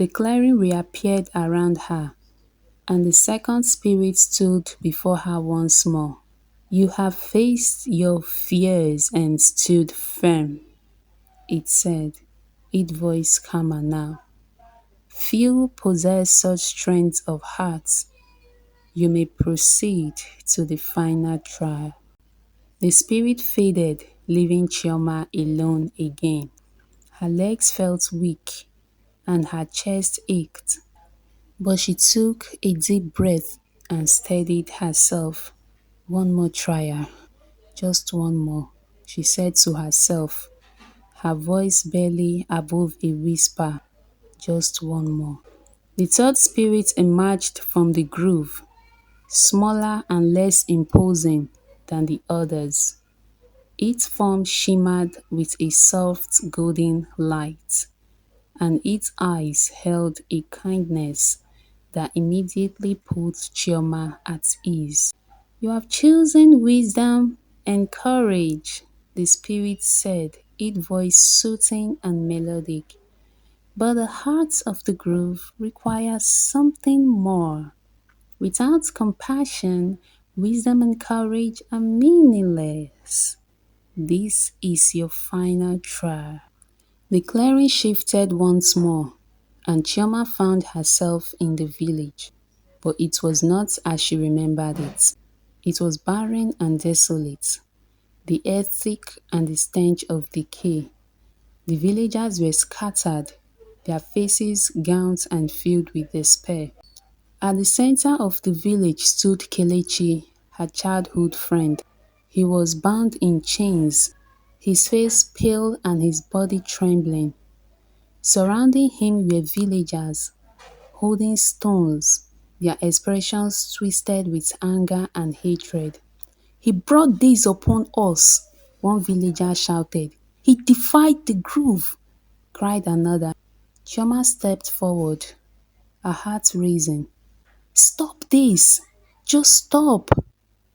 The clearing reappeared around her, and the second spirit stood before her once more. You have faced your fears and stood firm, it said, its voice calmer now. Few possess such strength of heart. You may proceed to the final trial. The spirit faded, leaving Chioma alone again. Her legs felt weak and her chest ached, but she took a deep breath and steadied herself. One more trial, just one more, she said to herself, her voice barely above a whisper. Just one more. The third spirit emerged from the groove, smaller and less imposing than the others. Its form shimmered with a soft golden light, and its eyes held a kindness that immediately put Chioma at ease. You have chosen wisdom and courage, the spirit said, its voice soothing and melodic. But the heart of the groove requires something more. Without compassion, wisdom and courage are meaningless. This is your final trial. The clearing shifted once more, and Chioma found herself in the village. But it was not as she remembered it. It was barren and desolate, the air thick and the stench of decay. The villagers were scattered, their faces gaunt and filled with despair. At the center of the village stood Kelechi, her childhood friend. He was bound in chains, his face pale and his body trembling. Surrounding him were villagers, holding stones, their expressions twisted with anger and hatred. "He brought this upon us," one villager shouted. "He defied the groove," cried another. Chioma stepped forward, her heart racing. "Stop this! Just stop!"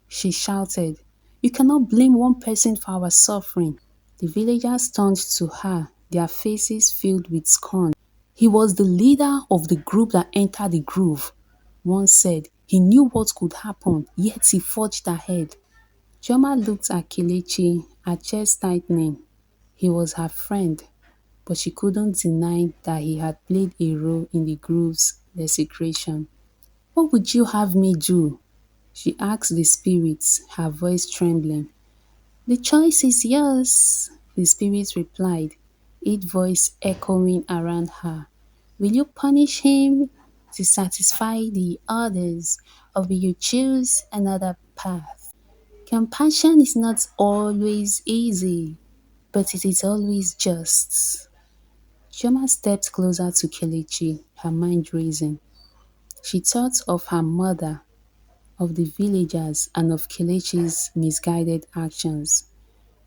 she shouted. "You cannot blame one person for our suffering." The villagers turned to her, their faces filled with scorn. "He was the leader of the group that entered the groove," one said. "He knew what could happen, yet he forged ahead." Chioma looked at Kelechi, her chest tightening. He was her friend, but she couldn't deny that he had played a role in the groove's desecration. "What would you have me do?" she asked the spirits, her voice trembling. "The choice is yours," the spirit replied, its voice echoing around her. "Will you punish him to satisfy the others, or will you choose another path? Compassion is not always easy, but it is always just." Chioma stepped closer to Kelechi, her mind racing. She thought of her mother, of the villagers, and of Kelechi's misguided actions.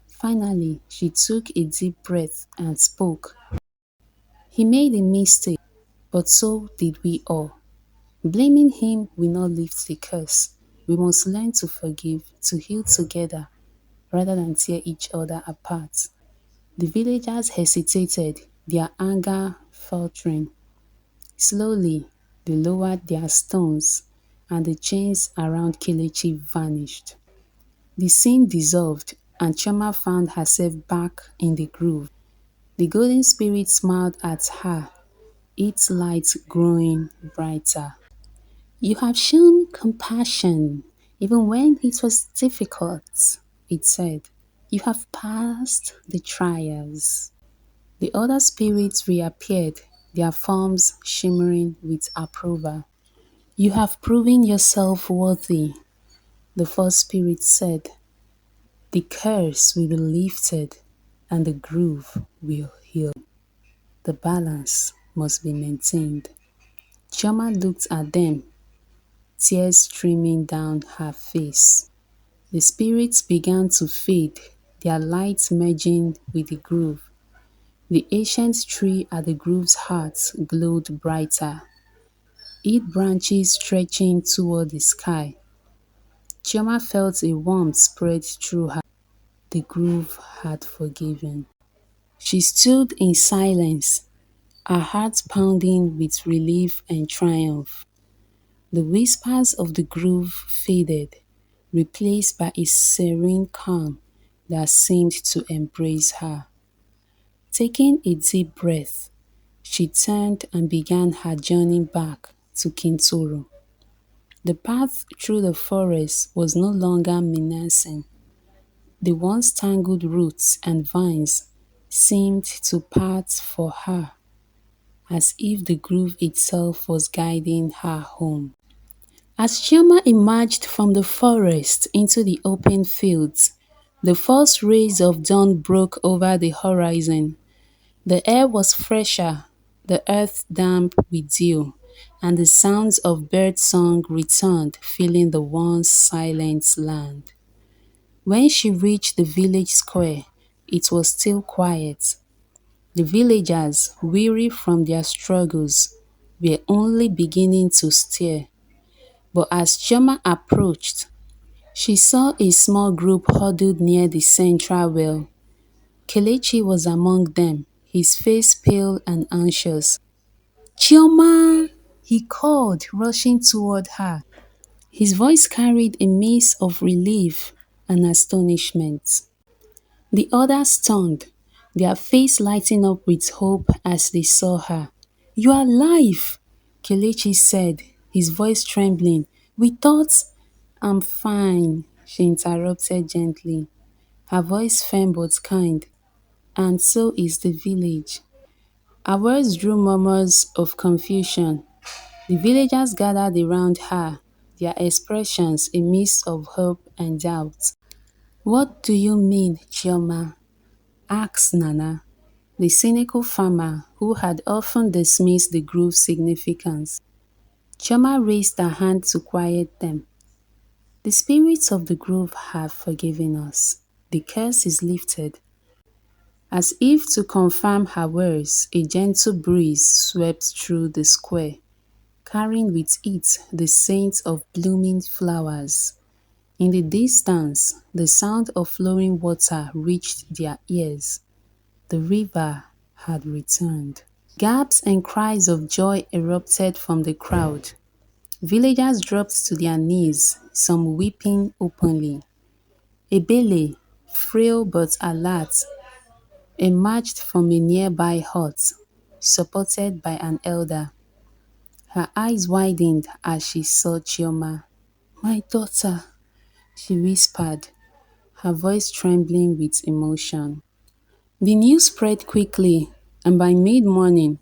Finally, she took a deep breath and spoke. "He made a mistake, but so did we all. Blaming him will not lift the curse. We must learn to forgive, to heal together, rather than tear each other apart." The villagers hesitated, their anger faltering. Slowly, they lowered their stones, and the chains around Kelechi vanished. The scene dissolved, and Chioma found herself back in the groove. The golden spirit smiled at her, its light growing brighter. "You have shown compassion, even when it was difficult," it said. "You have passed the trials." The other spirits reappeared, their forms shimmering with approval. "You have proven yourself worthy," the first spirit said. "The curse will be lifted and the groove will heal. The balance must be maintained." Chioma looked at them, tears streaming down her face. The spirits began to fade, their light merging with the groove. The ancient tree at the groove's heart glowed brighter, its branches stretching toward the sky. Chioma felt a warmth spread through her. The groove had forgiven. She stood in silence, our hearts pounding with relief and triumph. The whispers of the groove faded, replaced by a serene calm that seemed to embrace her. Taking a deep breath, she turned and began her journey back to Kintoro. The path through the forest was no longer menacing. The once tangled roots and vines seemed to part for her, as if the grove itself was guiding her home. As Chioma emerged from the forest into the open fields, the first rays of dawn broke over the horizon. The air was fresher, the earth damp with dew, and the sounds of birdsong returned, filling the once silent land. When she reached the village square, it was still quiet. The villagers, weary from their struggles, were only beginning to stir. But as Chioma approached, she saw a small group huddled near the central well. Kelechi was among them, his face pale and anxious. "Chioma!" he called, rushing toward her. His voice carried a mix of relief and astonishment. The others turned, their face lighting up with hope as they saw her. "You are alive!" Kelechi said, his voice trembling. "We thought—" "I'm fine," she interrupted gently, her voice firm but kind. "And so is the village." Her words drew murmurs of confusion. The villagers gathered around her, their expressions a mix of hope and doubt. "What do you mean, Chioma?" asked Nana, the cynical farmer who had often dismissed the grove's significance. Chioma raised her hand to quiet them. "The spirits of the grove have forgiven us. The curse is lifted." As if to confirm her words, a gentle breeze swept through the square, carrying with it the scent of blooming flowers. In the distance, the sound of flowing water reached their ears. The river had returned. Gasps and cries of joy erupted from the crowd. Villagers dropped to their knees, some weeping openly. Ebele, frail but alert, emerged from a nearby hut, supported by an elder. Her eyes widened as she saw Chioma. "My daughter," she whispered, her voice trembling with emotion. The news spread quickly, and by mid-morning,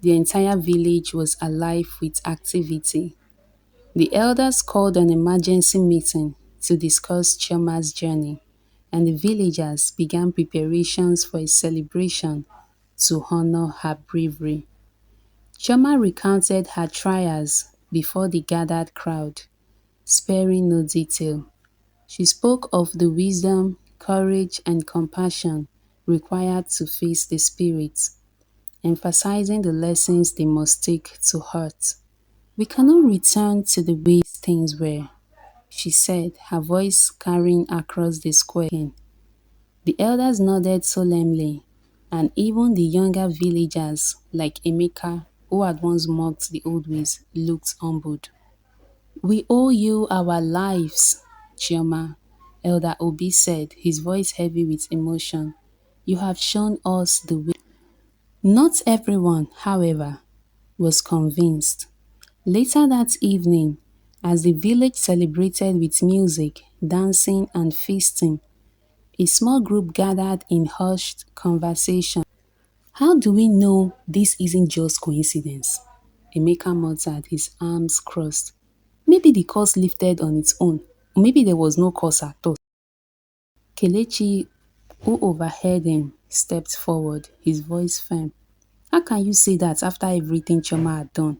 the entire village was alive with activity. The elders called an emergency meeting to discuss Chioma's journey, and the villagers began preparations for a celebration to honor her bravery. Chioma recounted her trials before the gathered crowd, sparing no detail. She spoke of the wisdom, courage, and compassion required to face the spirits, emphasizing the lessons they must take to heart. "We cannot return to the way things were," she said, her voice carrying across the square. The elders nodded solemnly, and even the younger villagers, like Emeka, who had once mocked the old ways, looked humbled. "We owe you our lives, Chioma," Elder Obi said, his voice heavy with emotion. "You have shown us the way." Not everyone, however, was convinced. Later that evening, as the village celebrated with music, dancing, and feasting, a small group gathered in hushed conversation. "How do we know this isn't just coincidence?" Emeka muttered, his arms crossed. "Maybe the curse lifted on its own, or maybe there was no curse at all." Kelechi, who overheard him, stepped forward, his voice firm. "How can you say that after everything Chioma had done?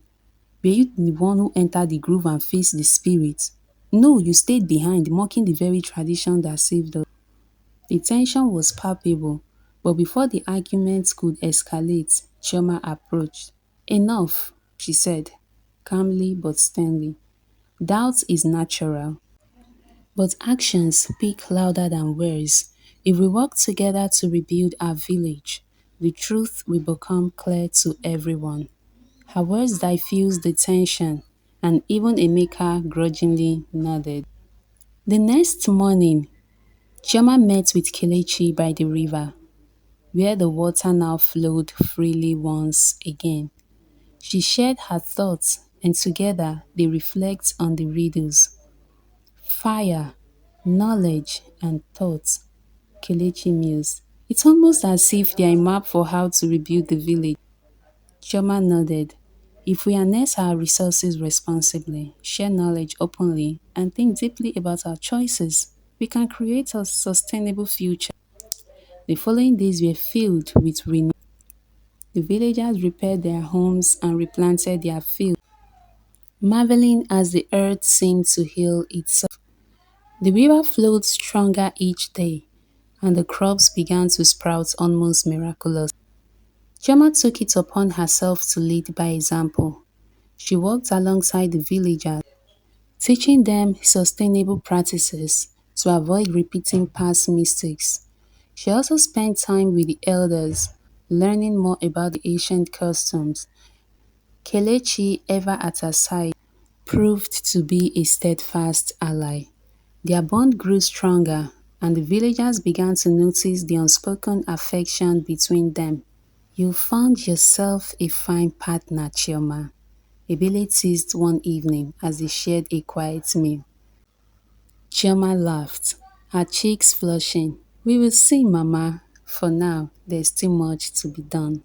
Were you the one who entered the grove and faced the spirits? No, you stayed behind, mocking the very tradition that saved us." The tension was palpable, but before the argument could escalate, Chioma approached. "Enough," she said, calmly but sternly. "Doubt is natural, but actions speak louder than words. If we work together to rebuild our village, the truth will become clear to everyone. Her words diffused the tension, and even Emeka grudgingly nodded. The next morning, Chioma met with Kelechi by the river, where the water now flowed freely once again. She shared her thoughts, and together they reflect on the riddles. Fire, knowledge, and thought, Kelechi mused. It's almost as if they're a map for how to rebuild the village. Chioma nodded. If we harness our resources responsibly, share knowledge openly, and think deeply about our choices, we can create a sustainable future. The following days were filled with renewal. The villagers repaired their homes and replanted their fields, marveling as the earth seemed to heal itself. The river flowed stronger each day, and the crops began to sprout almost miraculous. Chioma took it upon herself to lead by example. She worked alongside the villagers, teaching them sustainable practices to avoid repeating past mistakes. She also spent time with the elders, learning more about the ancient customs. Kelechi, ever at her side, proved to be a steadfast ally. Their bond grew stronger, and the villagers began to notice the unspoken affection between them. You found yourself a fine partner, Chioma, Ebele teased one evening as they shared a quiet meal. Chioma laughed, her cheeks flushing. We will see, Mama. For now, there's still much to be done.